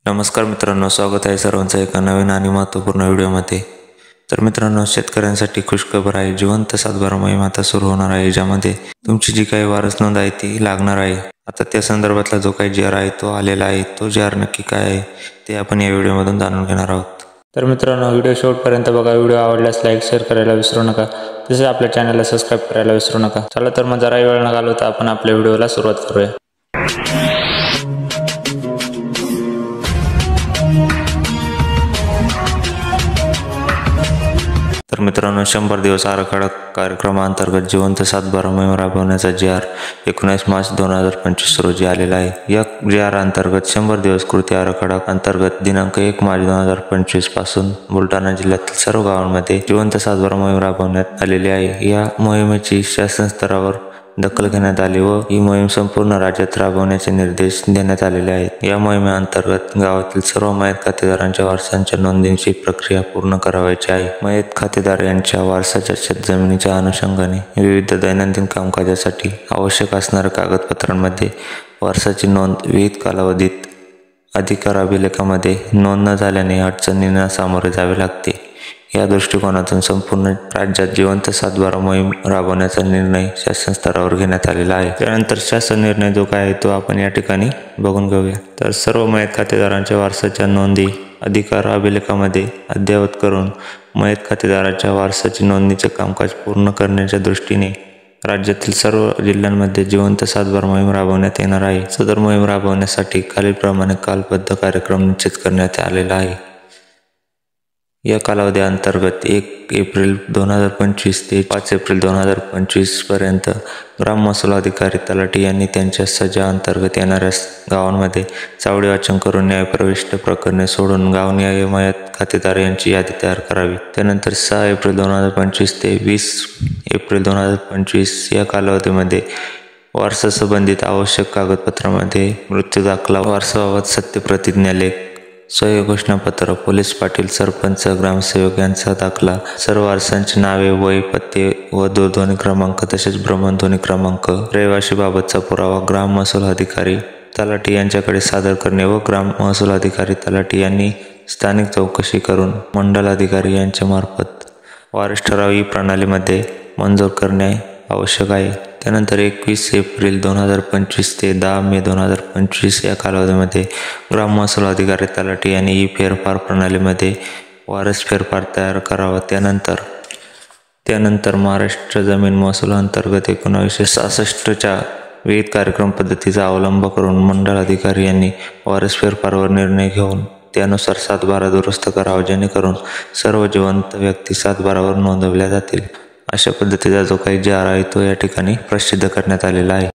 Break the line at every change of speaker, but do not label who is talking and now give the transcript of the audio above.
नमस्कार मित्रांनो, स्वागत आहे सर्वांचं एका नवीन आणि महत्त्वपूर्ण व्हिडिओमध्ये। तर मित्रांनो, शेतकऱ्यांसाठी खुशखबर आहे। जिवंत सातबारा मोहीम आता सुरू होणार आहे, ज्यामध्ये तुमची जी काही वारस नोंद आहे ती लागणार आहे। आता त्या संदर्भातला जो काही GR आहे तो आलेला आहे। तो GR नक्की काय आहे ते आपण या व्हिडिओमधून जाणून घेणार आहोत। तर मित्रांनो, व्हिडिओ शेवटपर्यंत बघा। व्हिडिओ आवडल्यास लाईक शेअर करायला विसरू नका, तसेच आपल्या चॅनलला सबस्क्राईब करायला विसरू नका। चला तर मग जरा वेळ न घालवता आपण आपल्या व्हिडिओला सुरुवात करूया। तर मित्रांनो, 100 दिवस आराखडा कार्यक्रमांतर्गत जिवंत सातबारा मोहीम राबवण्याचा GR 19 मार्च 2025 रोजी आलेला आहे। या GR अंतर्गत 100 दिवस कृती आराखडा अंतर्गत दिनांक 1 मार्च 2025 पासून बुलढाणा जिल्ह्यातील सर्व गावांमध्ये जिवंत सातबारा मोहीम राबवण्यात आलेली आहे। या मोहिमेची शासन स्तरावर दखल घेण्यात आली व ही मोहीम संपूर्ण राज्यात राबवण्याचे निर्देश देण्यात आलेले आहेत। या मोहिमेअंतर्गत गावातील सर्व मयत खातेदारांच्या वारसांच्या नोंदणीची प्रक्रिया पूर्ण करावयाची आहे। मयत खातेदार यांच्या वारसाच्या शेतजमिनीच्या अनुषंगाने विविध दैनंदिन कामकाजासाठी आवश्यक असणाऱ्या कागदपत्रांमध्ये वारसाची नोंद विहित कालावधीत अधिकार अभिलेखामध्ये नोंद न झाल्याने अडचणींना सामोरे जावे लागते। या दृष्टिकोनातून संपूर्ण राज्यात जिवंत सातबारा मोहीम राबवण्याचा निर्णय शासन स्तरावर घेण्यात आलेला आहे। त्यानंतर शासन निर्णय जो काय आहे तो आपण या ठिकाणी बघून घेऊया। तर सर्व मयत खातेदारांच्या वारसाच्या नोंदी अधिकार अभिलेखामध्ये अद्ययावत करून मयत खातेदाराच्या वारसाची नोंदणीचे कामकाज पूर्ण करण्याच्या दृष्टीने राज्यातील सर्व जिल्ह्यांमध्ये जिवंत सातबारा मोहीम राबवण्यात येणार आहे। सदर मोहीम राबवण्यासाठी खालीलप्रमाणे कालबद्ध कार्यक्रम निश्चित करण्यात आलेला आहे। या कालावधी अंतर्गत 1 एप्रिल 2025 ते 5 एप्रिल 2025 पर्यंत ग्राम महसूल अधिकारी तलाठी यांनी त्यांच्या सजा अंतर्गत येणाऱ्या गावांमध्ये चावडी वाचन करून न्यायप्रविष्ट प्रकरणे सोडून गावनिहाय मयत खातेदार यांची यादी तयार करावी। त्यानंतर 6 एप्रिल 2025 ते 20 एप्रिल 2025 या कालावधीमध्ये वारसा संबंधित आवश्यक कागदपत्रांमध्ये मृत्यू दाखला, वारसाबाबत सत्य प्रतिज्ञालेख, सह्य घोषणापत्र, पोलीस पाटील, सरपंच, ग्रामसेवक यांचा दाखला, सर्व वारसांची नावे, वय, पत्ते व दूरध्वनी क्रमांक तसेच भ्रमणध्वनी क्रमांक, रहिवाशीबाबतचा पुरावा ग्राम महसूल अधिकारी तलाठी यांच्याकडे सादर करणे व ग्राम महसूल अधिकारी तलाठी यांनी स्थानिक चौकशी करून मंडल अधिकारी यांच्या मार्फत वारस ठराव ही प्रणालीमध्ये मंजूर करणे आवश्यक आहे। त्यानंतर 21 एप्रिल 2025 ते 10 मे 2025 या कालावधीमध्ये ग्राम महसूल अधिकारी तलाठी यांनी ही फेरफार प्रणालीमध्ये वारस फेरफार तयार करावा। त्यानंतर महाराष्ट्र जमीन महसूल अंतर्गत 1966च्या विहित कार्यक्रम पद्धतीचा अवलंब करून मंडळ अधिकारी यांनी वारस फेरफारवर निर्णय घेऊन त्यानुसार सातबारा दुरुस्त करावा, जेणेकरून सर्व जिवंत व्यक्ती सातबारावर नोंदवल्या जातील। अशा पद्धतीचा जो काही GR आहे तो या ठिकाणी प्रसिद्ध करण्यात आलेला आहे।